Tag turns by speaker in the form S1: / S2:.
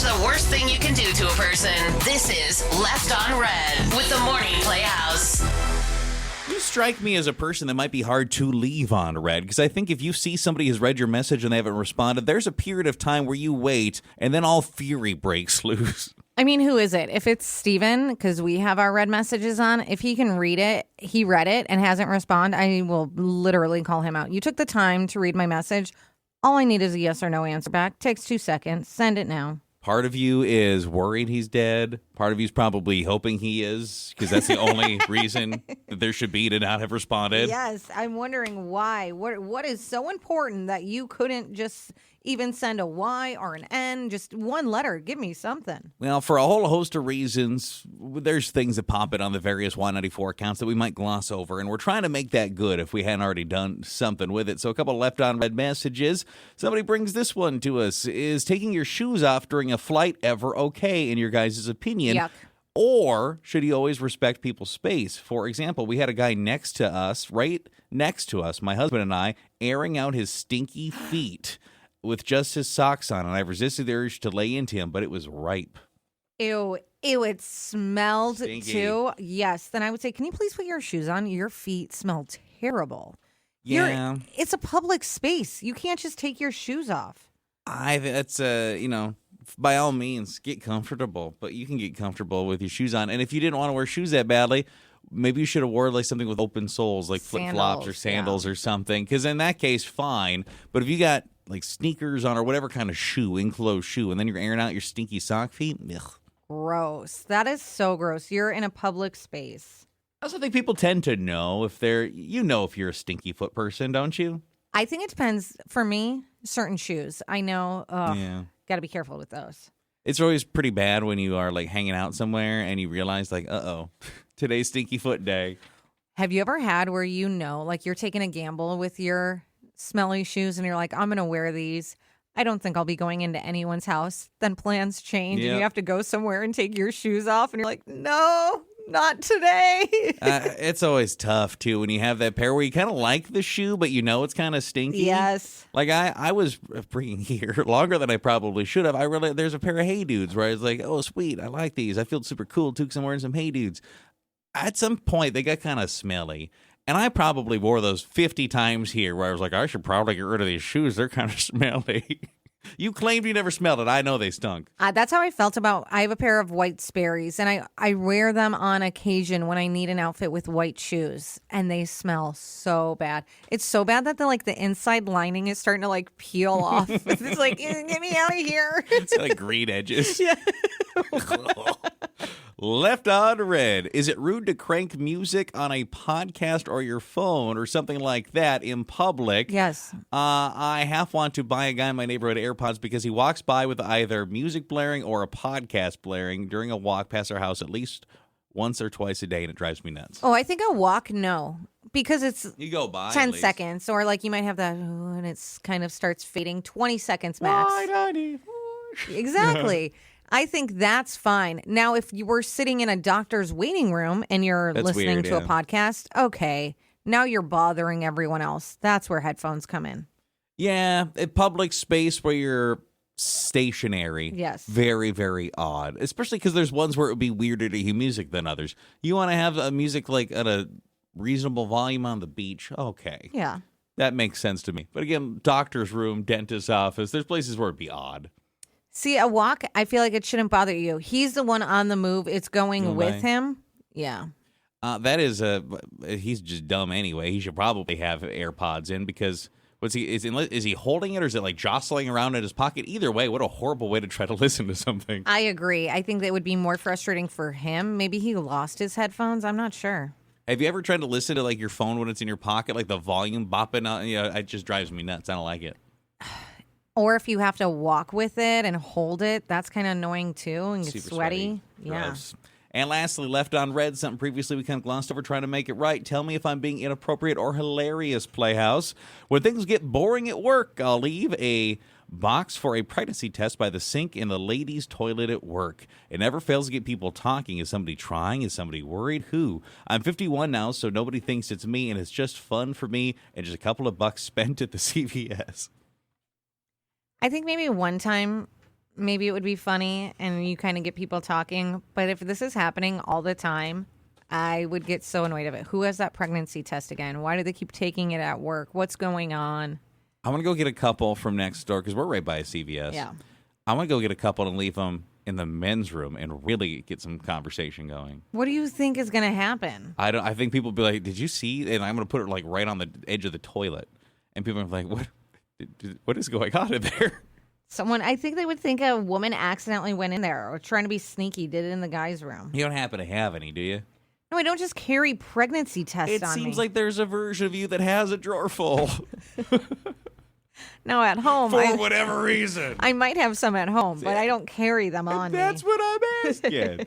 S1: the worst thing you can do to a person? This is Left on Red with the Morning Playhouse.
S2: You strike me as a person that might be hard to leave on red, because I think if you see somebody has read your message and they haven't responded, there's a period of time where you wait and then all fury breaks loose.
S3: I mean, who is it? If it's Steven, because we have our red messages on, if he can read it, he read it and hasn't responded, I will literally call him out. You took the time to read my message. All I need is a yes or no answer back. Takes 2 seconds. Send it now.
S2: Part of you is worried he's dead. Part of you is probably hoping he is, because that's the only reason that there should be to not have responded.
S3: Yes, I'm wondering why. What is so important that you couldn't just even send a Y or an N? Just one letter. Give me something.
S2: Well, for a whole host of reasons, there's things that pop in on the various Y94 accounts that we might gloss over, and we're trying to make that good if we hadn't already done something with it. So a couple left on red messages. Somebody brings this one to us. Is taking your shoes off during a flight ever okay, in your guys' opinion?
S3: Yuck.
S2: Or should you always respect people's space? For example, we had a guy next to us, right next to us, my husband and I, airing out his stinky feet with just his socks on, and I resisted the urge to lay into him, but it was ripe.
S3: Ew, it smelled
S2: Stinky.
S3: too. Yes, then I would say, can you please put your shoes on? Your feet smell terrible.
S2: Yeah.
S3: It's a public space. You can't just take your shoes off.
S2: That's, by all means, get comfortable, but you can get comfortable with your shoes on. And if you didn't want to wear shoes that badly, maybe you should have worn like something with open soles, like flip-flops or sandals or something, because in that case, fine. But if you got like sneakers on or whatever kind of shoe, enclosed shoe, and then you're airing out your stinky sock feet, ugh.
S3: Gross. That is so gross. You're in a public space.
S2: I also think people tend to know if they're, if you're a stinky foot person, don't you?
S3: I think it depends. For me, certain shoes. I know.
S2: Yeah.
S3: Got to be careful with those.
S2: It's always pretty bad when you are like hanging out somewhere and you realize like, today's stinky foot day.
S3: Have you ever had where like you're taking a gamble with your smelly shoes and you're like, I'm going to wear these. I don't think I'll be going into anyone's house. Then plans change and you have to go somewhere and take your shoes off and you're like, no, not today.
S2: It's always tough too when you have that pair where you kind of like the shoe, but it's kind of stinky.
S3: Yes.
S2: Like I was bringing here longer than I probably should have. There's a pair of Hey Dudes where I was like, oh sweet, I like these. I feel super cool too because I'm wearing some Hey Dudes. At some point they got kind of smelly. And I probably wore those 50 times here where I was like, I should probably get rid of these shoes. They're kind of smelly. You claimed you never smelled it. I know they stunk.
S3: That's how I felt I have a pair of white Sperry's, and I wear them on occasion when I need an outfit with white shoes, and they smell so bad. It's so bad that the inside lining is starting to like peel off. It's like, get me out of here.
S2: It's like green edges.
S3: Yeah.
S2: Left on red. Is it rude to crank music on a podcast or your phone or something like that in public?
S3: Yes.
S2: I half want to buy a guy in my neighborhood AirPods because he walks by with either music blaring or a podcast blaring during a walk past our house at least once or twice a day, and it drives me nuts.
S3: Oh, I think a walk, no. Because it's
S2: you go by
S3: 10 seconds, or like you might have that, and it's kind of starts fading. 20 seconds max. Exactly. I think that's fine. Now, if you were sitting in a doctor's waiting room and you're listening to a podcast, okay, now you're bothering everyone else. That's where headphones come in.
S2: Yeah, a public space where you're stationary.
S3: Yes.
S2: Very, very odd, especially because there's ones where it would be weirder to hear music than others. You want to have a music like at a reasonable volume on the beach? Okay.
S3: Yeah.
S2: That makes sense to me. But again, doctor's room, dentist's office, there's places where it'd be odd.
S3: See, a walk, I feel like it shouldn't bother you. He's the one on the move. It's going with him. Yeah.
S2: That is he's just dumb anyway. He should probably have AirPods in because is he holding it or is it like jostling around in his pocket? Either way, what a horrible way to try to listen to something.
S3: I agree. I think that would be more frustrating for him. Maybe he lost his headphones. I'm not sure.
S2: Have you ever tried to listen to like your phone when it's in your pocket, like the volume bopping out? It just drives me nuts. I don't like it.
S3: Or if you have to walk with it and hold it, that's kind of annoying too and get
S2: Super
S3: sweaty.
S2: sweaty.
S3: Yeah.
S2: Gross. And lastly, left on red, something previously we kind of glossed over trying to make it right. Tell me if I'm being inappropriate or hilarious, Playhouse. When things get boring at work, I'll leave a box for a pregnancy test by the sink in the ladies' toilet at work. It never fails to get people talking. Is somebody trying? Is somebody worried? Who? I'm 51 now, so nobody thinks it's me, and it's just fun for me and just a couple of bucks spent at the CVS.
S3: I think maybe one time maybe it would be funny and you kind of get people talking. But if this is happening all the time, I would get so annoyed of it. Who has that pregnancy test again? Why do they keep taking it at work? What's going on?
S2: I'm going to go get a couple from next door because we're right by a CVS.
S3: Yeah.
S2: I'm going to go get a couple and leave them in the men's room and really get some conversation going.
S3: What do you think is going to happen?
S2: I think people will be like, "Did you see?" And I'm going to put it like right on the edge of the toilet, and people are like, What is going on in there?"
S3: I think they would think a woman accidentally went in there or trying to be sneaky, did it in the guy's room.
S2: You don't happen to have any, do you?
S3: No, I don't just carry pregnancy tests on me.
S2: It seems like there's a version of you that has a drawer full.
S3: No, at home.
S2: For whatever reason.
S3: I might have some at home, but I don't carry them on
S2: That's
S3: me.
S2: what I'm asking.